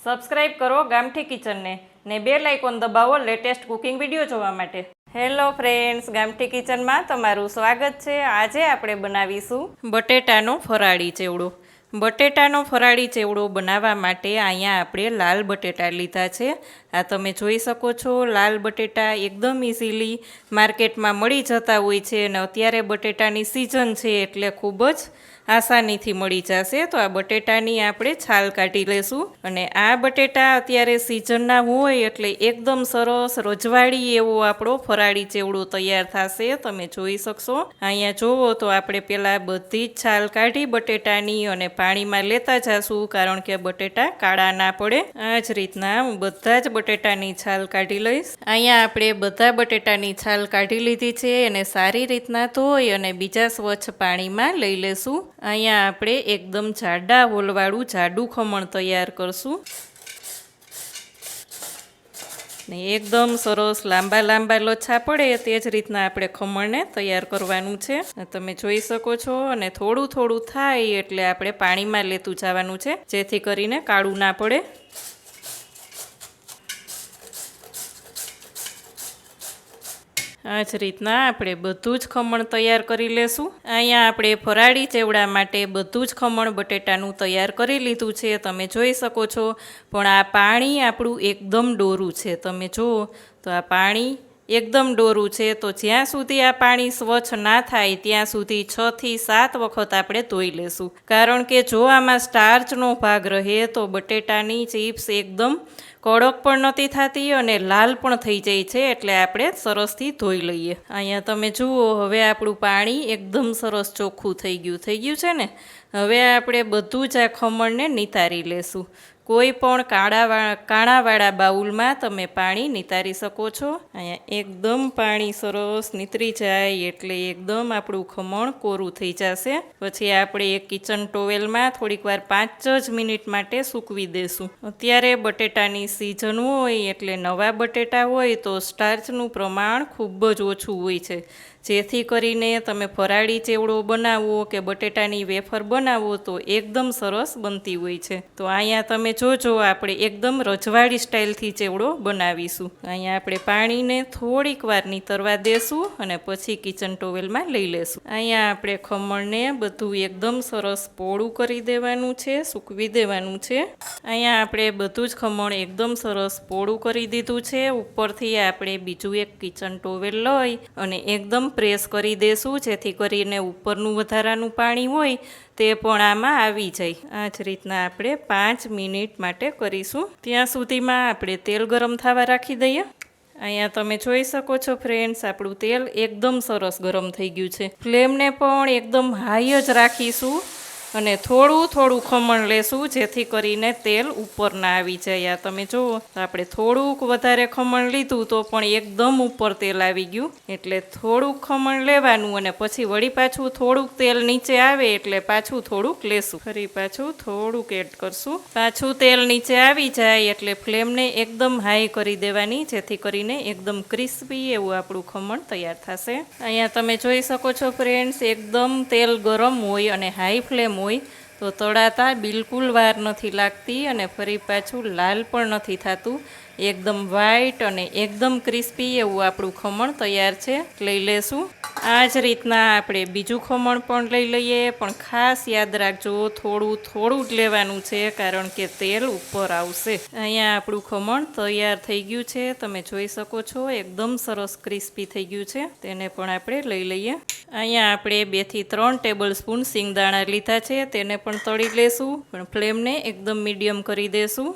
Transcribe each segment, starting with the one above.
Subscribe કરો ગામઠી કિચનને ને બેલ આઇકોન દબાવો લેટેસ્ટ કુકિંગ વિડીયો જોવા માટે। હેલો ફ્રેન્ડ્સ, ગામઠી કિચનમાં તમારું સ્વાગત છે। આજે આપણે બનાવીશું બટેટાનો ફરાળી ચેવડો। બટેટાનો ફરાળી ચેવડો બનાવવા માટે અહીંયા આપણે લાલ બટેટા લીધા છે। આ તમે જોઈ શકો છો, લાલ બટેટા એકદમ ઇઝીલી માર્કેટમાં મળી જતા હોય છે અને અત્યારે બટેટાની સિઝન છે એટલે ખૂબ જ આસાનીથી મળી જશે। તો આ બટેટાની આપણે છાલ કાઢી લેશું અને આ બટેટા અત્યારે સિઝનના હોય એટલે એકદમ સરસ રજવાડી એવો આપણો ફરાળી ચેવડો તૈયાર થશે। તમે જોઈ શકશો, અહીંયા જોવો તો આપણે પહેલાં બધી જ છાલ કાઢી બટેટાની અને પાણીમાં લેતા જશું, કારણ કે બટેટા કાળા ના પડે। આ જ રીતના હું બધા જ બટેટાની છાલ કાઢી લઈશ। અહીંયા આપણે બધા બટેટાની છાલ કાઢી લીધી છે અને સારી રીતના ધોઈ અને બીજા સ્વચ્છ પાણીમાં લઈ લેશું। અહીંયા આપણે એકદમ જાડા હોલવાળું જાડું ખમણ તૈયાર કરશું ને એકદમ સરસ લાંબા લાંબા લોચા પડે તે જ રીતના આપણે ખમણને તૈયાર કરવાનું છે। તમે જોઈ શકો છો અને થોડું થોડું થાય એટલે આપણે પાણીમાં લેતું જવાનું છે, જેથી કરીને કાળું ના પડે। આ જ રીતના આપણે બધું જ ખમણ તૈયાર કરી લેશું। અહીંયા આપણે ફરાળી ચેવડા માટે બધું જ ખમણ બટેટાનું તૈયાર કરી લીધું છે, તમે જોઈ શકો છો। પણ આ પાણી આપણું એકદમ ડોરું છે, તમે જુઓ તો આ પાણી એકદમ ડોરું છે। તો જ્યાં સુધી આ પાણી સ્વચ્છ ના થાય ત્યાં સુધી 6 થી 7 વખત આપણે ધોઈ લેશું, કારણ કે જો આમાં સ્ટાર્ચનો ભાગ રહે તો બટેટાની ચિપ્સ એકદમ કડક પણ નથી થતી અને લાલ પણ થઈ જાય છે, એટલે આપણે સરસથી ધોઈ લઈએ। અહીંયા તમે જુઓ, હવે આપણું પાણી એકદમ સરસ ચોખ્ખું થઈ ગયું છે ને। હવે આપણે બધું જ આ ખમણને નિતારી લેશું। કોઈ પણ કાણાવાળા બાઉલમાં તમે પાણી નિતારી શકો છો। અહીંયા એકદમ પાણી સરસ નીતરી જાય એટલે એકદમ આપણું ખમણ કોરું થઈ જશે। પછી આપણે એક કિચન ટોવેલમાં થોડીક વાર 5 જ મિનિટ માટે સૂકવી દેશું। અત્યારે બટેટાની સિઝન હોય એટલે નવા બટેટા હોય તો સ્ટાર્ચનું પ્રમાણ ખૂબ જ ઓછું હોય છે, જેથી કરીને તમે ફરાળી ચેવડો બનાવો કે બટેટાની વેફર બનાવો તો એકદમ સરસ બનતી હોય છે। તો અહીંયા તમે જોજો, આપણે એકદમ રજવાડી સ્ટાઇલથી ચેવડો બનાવીશું। અહીંયા આપણે પાણીને થોડીક વાર નીતરવા દેશું અને પછી કિચન ટોવેલમાં લઈ લેશું। અહીંયા આપણે ખમણને બધું એકદમ સરસ પોળું કરી દેવાનું છે, સૂકવી દેવાનું છે। અહીંયા આપણે બધું જ ખમણ એકદમ સરસ પોળું કરી દીધું છે। ઉપરથી આપણે બીજું એક કિચન ટોવેલ લઈ અને એકદમ પ્રેસ કરી દેશું, જેથી કરીને ઉપરનું વધારાનું પાણી હોય તે પણ આમાં આવી જાય। આ જ રીતના આપણે 5 મિનિટ માટે કરીશું। ત્યાં સુધીમાં આપણે તેલ ગરમ થવા રાખી દઈએ। અહીંયા તમે જોઈ શકો છો ફ્રેન્ડ્સ, આપણું તેલ એકદમ સરસ ગરમ થઈ ગયું છે। ફ્લેમને પણ એકદમ હાઈ જ રાખીશું અને થોડું થોડું ખમણ લેશું, જેથી કરીને તેલ ઉપર ના આવી જાય। આ તમે જુઓ, આપણે થોડુંક વધારે ખમણ લીધું તો પણ એકદમ ઉપર તેલ આવી ગયું, એટલે થોડુંક ખમણ લેવાનું અને પછી વળી પાછું થોડુંક તેલ નીચે આવે એટલે પાછું થોડુંક લેશું, ફરી પાછું થોડુંક એડ કરશું। પાછું તેલ નીચે આવી જાય એટલે ફ્લેમને એકદમ હાઈ કરી દેવાની, જેથી કરીને એકદમ ક્રિસ્પી એવું આપણું ખમણ તૈયાર થશે। અહીંયા તમે જોઈ શકો છો ફ્રેન્ડ્સ, એકદમ તેલ ગરમ હોય અને હાઈ ફ્લેમ હોય તો તળાતા બિલકુલ વાર નથી લાગતી અને ફરી પાછું લાલ પણ નથી થતું। એકદમ વ્હાઈટ અને એકદમ ક્રિસ્પી એવું આપણું ખમણ તૈયાર છે, લઈ લેશું। આ જ રીતના આપણે બીજું ખમણ પણ લઈ લઈએ, પણ ખાસ યાદ રાખજો થોડું થોડું જ લેવાનું છે, કારણ કે તેલ ઉપર આવશે। અહીંયા આપણું ખમણ તૈયાર થઈ ગયું છે, તમે જોઈ શકો છો એકદમ સરસ ક્રિસ્પી થઈ ગયું છે, તેને પણ આપણે લઈ લઈએ। અહીંયા આપણે 2 થી 3 ટેબલ સ્પૂન સિંગદાણા લીધા છે, તેને પણ તળી લેશું, પણ ફ્લેમને એકદમ મીડિયમ કરી દેશું।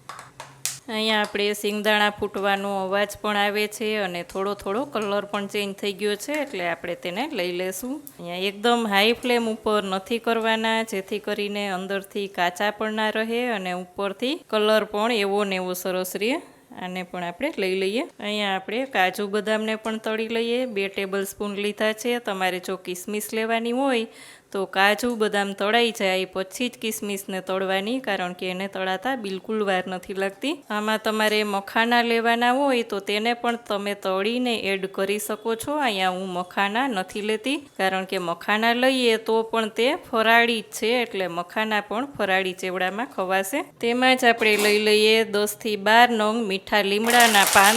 અહીંયા આપણે સિંગદાણા ફૂટવાનો અવાજ પણ આવે છે અને થોડો થોડો કલર પણ ચેન્જ થઈ ગયો છે, એટલે આપણે તેને લઈ લેશું। અહીંયા એકદમ હાઈ ફ્લેમ ઉપર નથી કરવાના, જેથી કરીને અંદરથી કાચા પણ ના રહે અને ઉપરથી કલર પણ એવો ને એવો સરસ રહે। આને પણ આપણે લઈ લઈએ। અહીંયા આપણે કાજુ બદામને પણ તળી લઈએ। 2 ટેબલ સ્પૂન લીધા છે, તમારે જો કિસમિસ લેવાની હોય તો કાજુ બદામ તળાઈ જાય પછી જ કિસમિસને તળવાની, કારણ કે એને તળાતા બિલકુલ વાર નથી લાગતી. આમાં તમારે મખાના લેવાના હોય તો તેને પણ તમે તળીને એડ કરી શકો છો. અહીંયા હું મખાના નથી લેતી, કારણ કે મખાના લઈએ તો પણ તે ફરાળી જ છે, એટલે મખાના પણ ફરાળી ચેવડામાં ખવાશે. તેમાં જ આપણે લઈ લઈએ 10 થી 12 નંગ મીઠા લીમડાના પાન.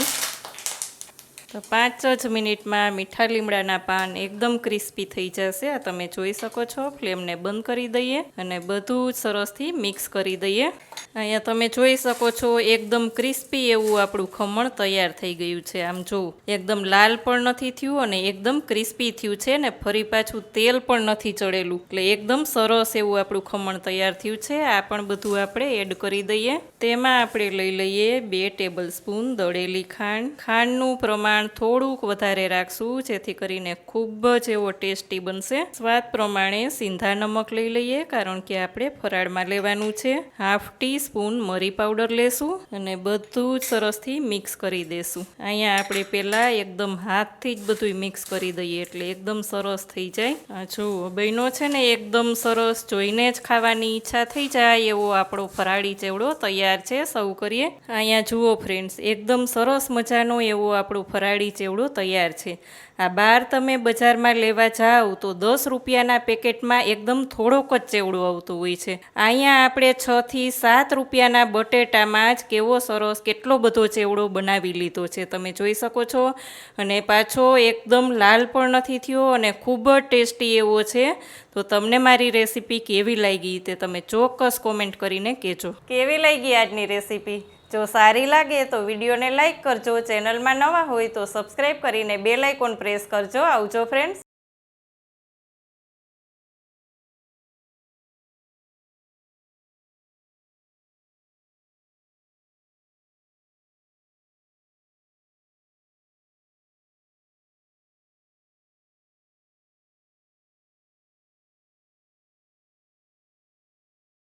તો 5 જ મિનિટમાં મીઠા લીમડાના પાન એકદમ ક્રિસ્પી થઈ જશે. આ તમે જોઈ શકો છો. ફ્લેમને બંધ કરી દઈએ અને બધું જ સરસથી મિક્સ કરી દઈએ. અહીંયા તમે જોઈ શકો છો એકદમ ક્રિસ્પી એવું આપણું ખમણ તૈયાર થઈ ગયું છે. આમ જો એકદમ લાલ પણ નથી થયું અને એકદમ ક્રિસ્પી થયું છે ને ફરી પાછું તેલ પણ નથી ચડેલું, એટલે એકદમ સરસ એવું આપણું ખમણ તૈયાર થયું છે. આ પણ બધું આપણે એડ કરી દઈએ. તેમાં આપણે લઈ લઈએ 2 ટેબલ સ્પૂન દળેલી ખાંડ. ખાંડનું પ્રમાણ થોડુંક વધારે રાખશું, જેથી કરીને ખૂબ જ એવો ટેસ્ટી બનશે. સ્વાદ પ્રમાણે સિંધા નમક લઈ લઈએ, કારણ કે આપણે ફરાળમાં લેવાનું છે. 1/2 ટીસ્પૂન મરી પાવડર લેશું અને બધું જ સરસથી મિક્સ કરી દેશું. અહીંયા આપણે પહેલાં એકદમ હાથથી જ બધું મિક્સ કરી દઈએ, એટલે એકદમ સરસ થઈ જાય. આ જુઓ બહેનો છે ને, એકદમ સરસ, જોઈને જ ખાવાની ઈચ્છા થઈ જાય એવો આપણો ફરાળી ચેવડો તૈયાર છે. સર્વ કરીએ. અહીંયા જુઓ ફ્રેન્ડ્સ, એકદમ સરસ મજાનો એવો આપણો ફરાળી ચેવડો તૈયાર છે. આ બહાર તમે બજારમાં લેવા જાઓ તો 10 રૂપિયાના પેકેટમાં એકદમ થોડોક જ ચેવડો આવતો હોય છે. અહીંયા આપણે 6 થી 7 રૂપિયાના બટેટામાં જ કેવો સરસ કેટલો બધો ચેવડો બનાવી લીધો છે, તમે જોઈ શકો છો. અને પાછો એકદમ લાલ પણ નથી થયો અને ખૂબ જ ટેસ્ટી એવો છે. તો તમને મારી રેસીપી કેવી લાગી તે તમે ચોક્કસ કોમેન્ટ કરીને કહેજો. કેવી લાગી આજની રેસીપી? જો સારી લાગે તો વિડીયોને લાઇક કરજો. ચેનલમાં નવા હોય તો સબસ્ક્રાઈબ કરીને બેલ આઇકોન પ્રેસ કરજો. આવજો ફ્રેન્ડ્સ.